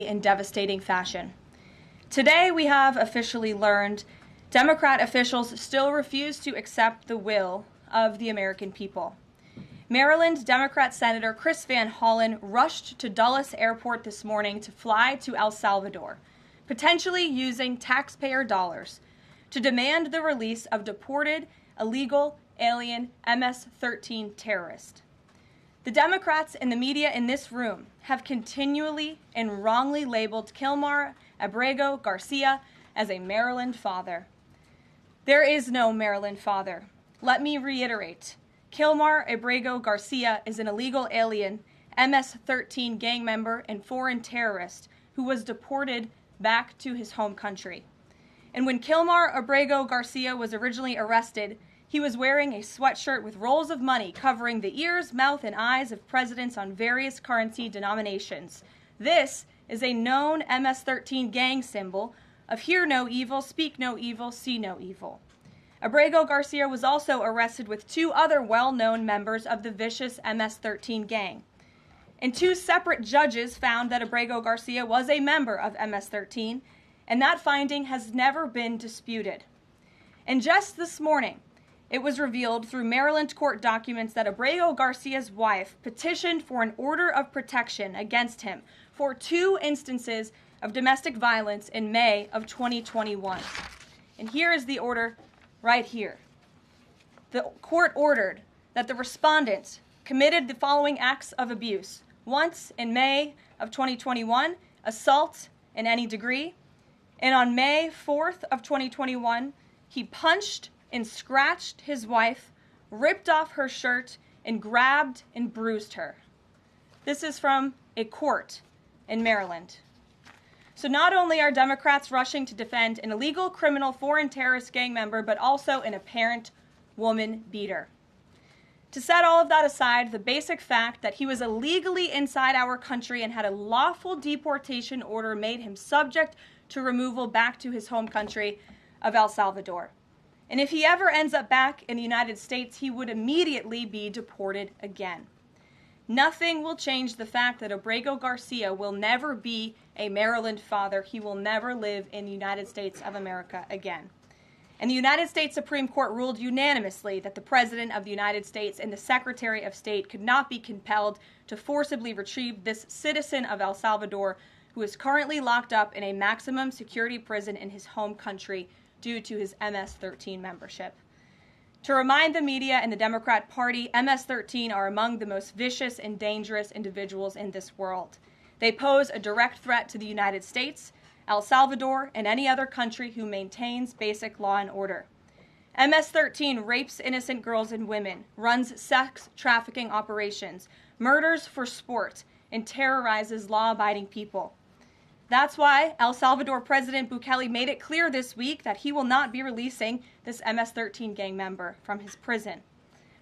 in devastating fashion. Today, we have officially learned Democrat officials still refuse to accept the will of the American people. Maryland Democrat Senator Chris Van Hollen rushed to Dulles Airport this morning to fly to El Salvador, potentially using taxpayer dollars, to demand the release of deported illegal alien MS-13 terrorist. The Democrats and the media in this room have continually and wrongly labeled Kilmar Abrego Garcia as a Maryland father. There is no Maryland father. Let me reiterate. Kilmar Abrego Garcia is an illegal alien, MS-13 gang member and foreign terrorist who was deported back to his home country. And when Kilmar Abrego Garcia was originally arrested, he was wearing a sweatshirt with rolls of money covering the ears, mouth, and eyes of presidents on various currency denominations. This is a known MS-13 gang symbol of hear no evil, speak no evil, see no evil. Abrego Garcia was also arrested with two other well-known members of the vicious MS-13 gang. And two separate judges found that Abrego Garcia was a member of MS-13, and that finding has never been disputed. And just this morning, it was revealed through Maryland court documents that Abrego Garcia's wife petitioned for an order of protection against him for 2 instances of domestic violence in May of 2021. And here is the order right here. The court ordered that the respondent committed the following acts of abuse. Once in May of 2021, assault in any degree. And on May 4th of 2021, he punched and scratched his wife, ripped off her shirt, and grabbed and bruised her. This is from a court in Maryland. So not only are Democrats rushing to defend an illegal criminal foreign terrorist gang member, but also an apparent woman beater. To set all of that aside, the basic fact that he was illegally inside our country and had a lawful deportation order made him subject to removal back to his home country of El Salvador. And if he ever ends up back in the United States, he would immediately be deported again. Nothing will change the fact that Abrego Garcia will never be a Maryland father. He will never live in the United States of America again. And the United States Supreme Court ruled unanimously that the President of the United States and the Secretary of State could not be compelled to forcibly retrieve this citizen of El Salvador who is currently locked up in a maximum security prison in his home country due to his MS-13 membership. To remind the media and the Democrat Party, MS-13 are among the most vicious and dangerous individuals in this world. They pose a direct threat to the United States, El Salvador, and any other country who maintains basic law and order. MS-13 rapes innocent girls and women, runs sex trafficking operations, murders for sport, and terrorizes law-abiding people. That's why El Salvador President Bukele made it clear this week that he will not be releasing this MS-13 gang member from his prison.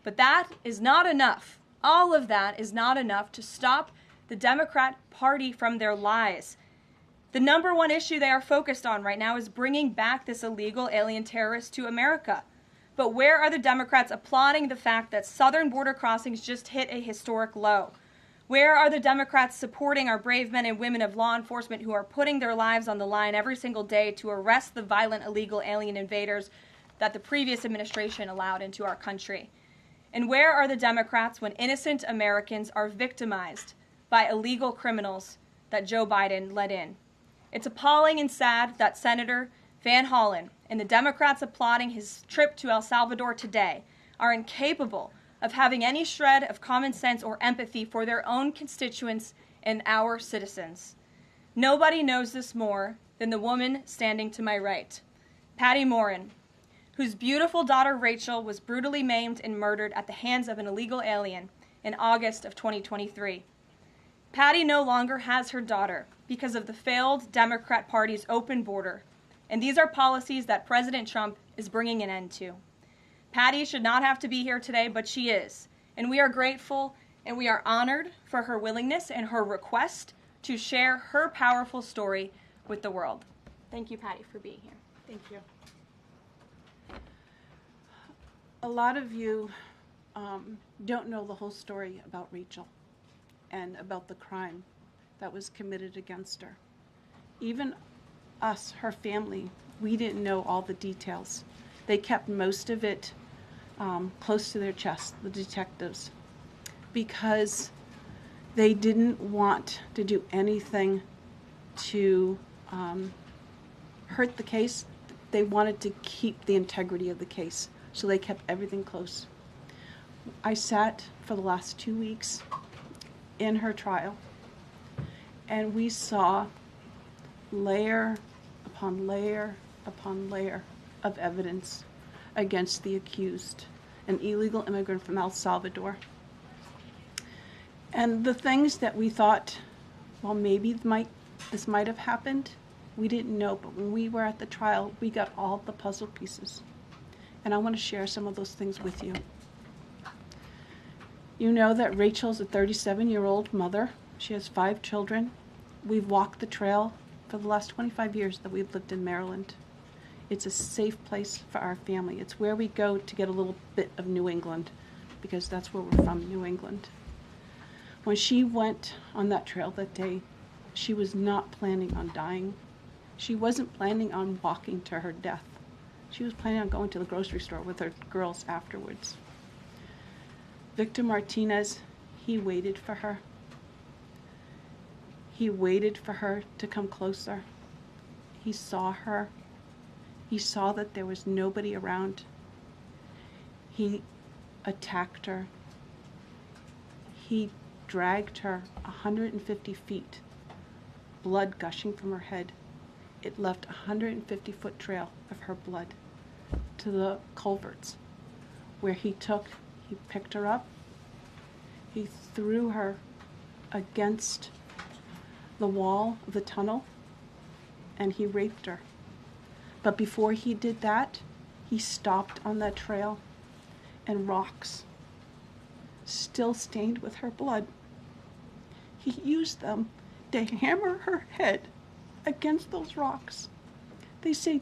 But that is not enough. All of that is not enough to stop the Democrat Party from their lies. The number one issue they are focused on right now is bringing back this illegal alien terrorist to America. But where are the Democrats applauding the fact that southern border crossings just hit a historic low? Where are the Democrats supporting our brave men and women of law enforcement who are putting their lives on the line every single day to arrest the violent illegal alien invaders that the previous administration allowed into our country? And where are the Democrats when innocent Americans are victimized by illegal criminals that Joe Biden let in? It's appalling and sad that Senator Van Hollen and the Democrats applauding his trip to El Salvador today are incapable of having any shred of common sense or empathy for their own constituents and our citizens. Nobody knows this more than the woman standing to my right, Patty Morin, whose beautiful daughter Rachel was brutally maimed and murdered at the hands of an illegal alien in August of 2023. Patty no longer has her daughter because of the failed Democrat Party's open border, and these are policies that President Trump is bringing an end to. Patty should not have to be here today, but she is. And we are grateful and we are honored for her willingness and her request to share her powerful story with the world. Thank you, Patty, for being here. Thank you. A lot of you don't know the whole story about Rachel and about the crime that was committed against her. Even us, her family, we didn't know all the details. They kept most of it close to their chest, the detectives, because they didn't want to do anything to hurt the case. They wanted to keep the integrity of the case, so they kept everything close. I sat for the last 2 weeks in her trial, and we saw layer upon layer upon layer of evidence against the accused, an illegal immigrant from El Salvador. And the things that we thought, well, maybe this might have happened, we didn't know. But when we were at the trial, we got all the puzzle pieces. And I want to share some of those things with you. You know that Rachel's a 37-year-old mother. She has 5 children. We've walked the trail for the last 25 years that we've lived in Maryland. It's a safe place for our family. It's where we go to get a little bit of New England, because that's where we're from, New England. When she went on that trail that day, she was not planning on dying. She wasn't planning on walking to her death. She was planning on going to the grocery store with her girls afterwards. Victor Martinez, he waited for her. He waited for her to come closer. He saw her. He saw that there was nobody around. He attacked her. He dragged her 150 feet, blood gushing from her head. It left a 150-foot trail of her blood to the culverts, where he picked her up, he threw her against the wall of the tunnel, and he raped her. But before he did that, he stopped on that trail, and rocks, still stained with her blood, he used them to hammer her head against those rocks. They say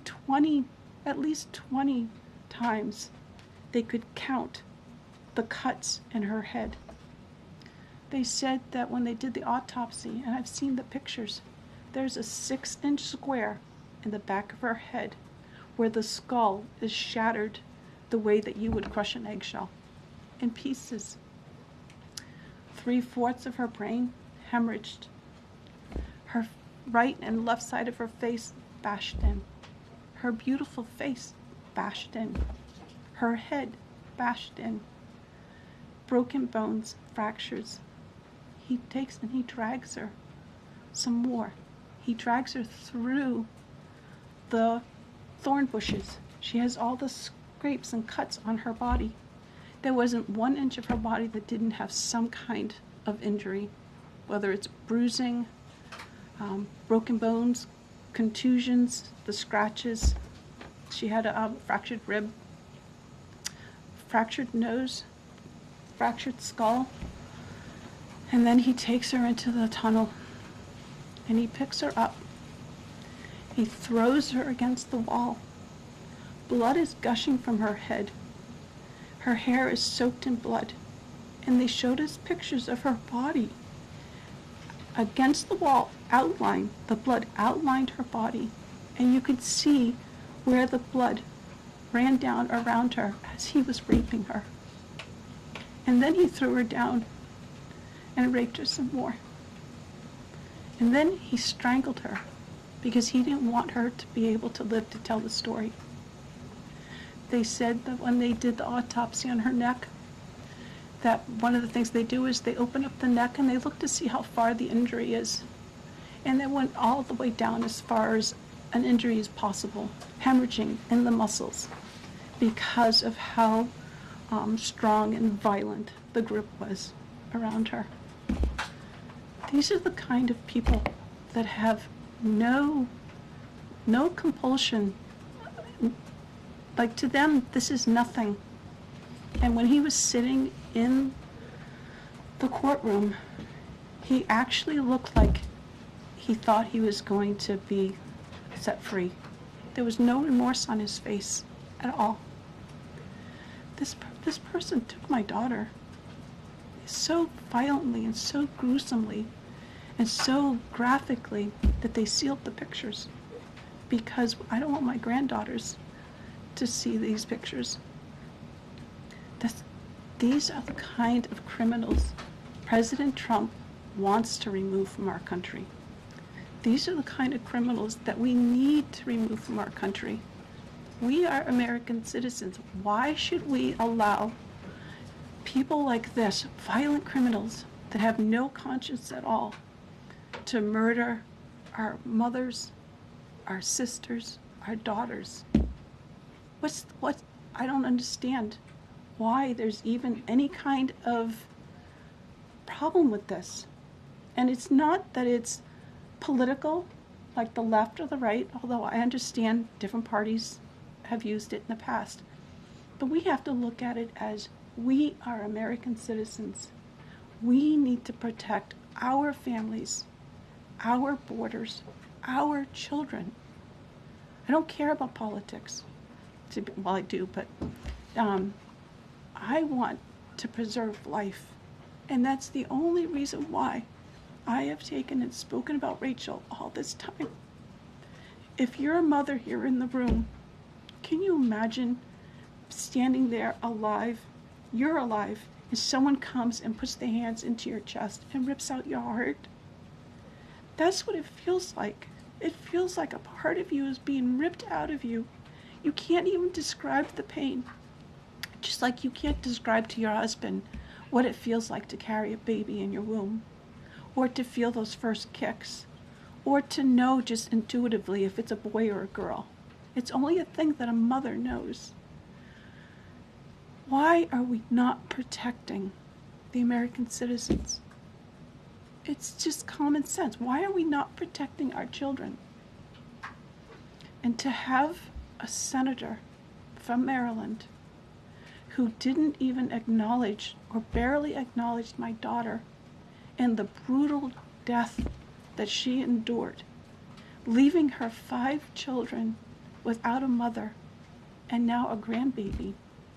at least 20 times they could count the cuts in her head. They said that when they did the autopsy, and I've seen the pictures, there's a 6-inch square in the back of her head where the skull is shattered the way that you would crush an eggshell in pieces. 3/4 of her brain hemorrhaged. Her right and left side of her face bashed in. Her beautiful face bashed in. Her head bashed in. Broken bones, fractures. He takes and he drags her some more. He drags her through the thorn bushes. She has all the scrapes and cuts on her body. There wasn't 1 inch of her body that didn't have some kind of injury, whether it's bruising, broken bones, contusions, the scratches. She had a fractured rib, fractured nose, fractured skull. And then he takes her into the tunnel, and he picks her up. He throws her against the wall. Blood is gushing from her head. Her hair is soaked in blood. And they showed us pictures of her body against the wall, outlined. The blood outlined her body. And you could see where the blood ran down around her as he was raping her. And then he threw her down and raped her some more. And then he strangled her because he didn't want her to be able to live to tell the story. They said that when they did the autopsy on her neck, that one of the things they do is they open up the neck and they look to see how far the injury is. And they went all the way down as far as an injury is possible, hemorrhaging in the muscles, because of how strong and violent the grip was around her. These are the kind of people that have no compulsion. Like, to them, this is nothing. And when he was sitting in the courtroom, he actually looked like he thought he was going to be set free. There was no remorse on his face at all. This person took my daughter so violently and so gruesomely, and so graphically that they sealed the pictures, because I don't want my granddaughters to see these pictures. These are the kind of criminals President Trump wants to remove from our country. These are the kind of criminals that we need to remove from our country. We are American citizens. Why should we allow people like this, violent criminals that have no conscience at all, to murder our mothers, our sisters, our daughters? I don't understand why there's even any kind of problem with this. And it's not that it's political, like the left or the right, although I understand different parties have used it in the past. But we have to look at it as we are American citizens. We need to protect our families, our borders, our children. I don't care about politics. Well, I do, but I want to preserve life. And that's the only reason why I have taken and spoken about Rachel all this time. If you're a mother here in the room, can you imagine standing there alive? You're alive, and someone comes and puts their hands into your chest and rips out your heart? That's what it feels like. It feels like a part of you is being ripped out of you. You can't even describe the pain. Just like you can't describe to your husband what it feels like to carry a baby in your womb, or to feel those first kicks, or to know just intuitively if it's a boy or a girl. It's only a thing that a mother knows. Why are we not protecting the American citizens? It's just common sense. Why are we not protecting our children? And to have a senator from Maryland who didn't even acknowledge or barely acknowledged my daughter and the brutal death that she endured, leaving her 5 children without a mother and now a grandbaby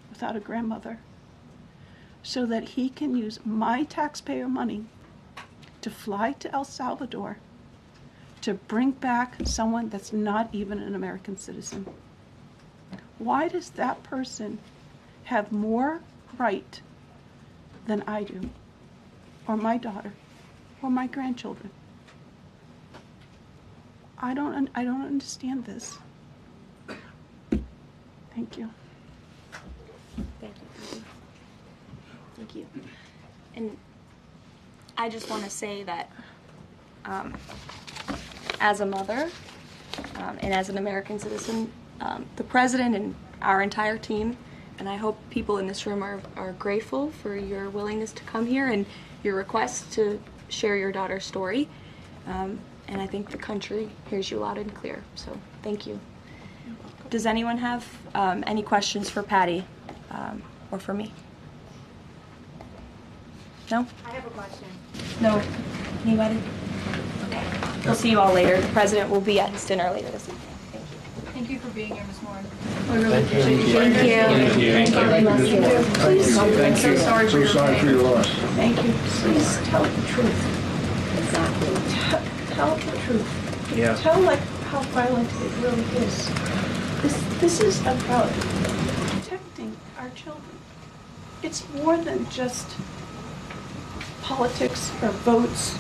without a grandmother, so that he can use my taxpayer money to fly to El Salvador to bring back someone that's not even an American citizen. Why does that person have more right than I do, or my daughter, or my grandchildren? I don't understand this. Thank you. Thank you. Thank you. And I just want to say that as a mother and as an American citizen, the president and our entire team, and I hope people in this room are grateful for your willingness to come here and your request to share your daughter's story. And I think the country hears you loud and clear. So thank you. Does anyone have any questions for Patty or for me? No? I have a question. No? Anybody? Okay. We'll see you all later. The president will be at his dinner later this evening. Thank you. Thank you for being here, Ms. Morin. We really appreciate you. Thank you. Please, I'm so sorry for your loss. Thank you. Please tell the truth. Exactly. Tell the truth. Yeah. Tell like how violent it really is. This is about protecting our children. It's more than just politics or votes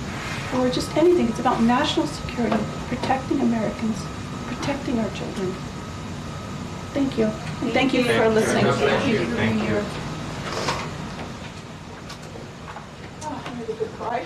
or just anything. It's about national security, protecting Americans, protecting our children. Thank you. And thank you for listening. Thank you. Oh, I had a good cry.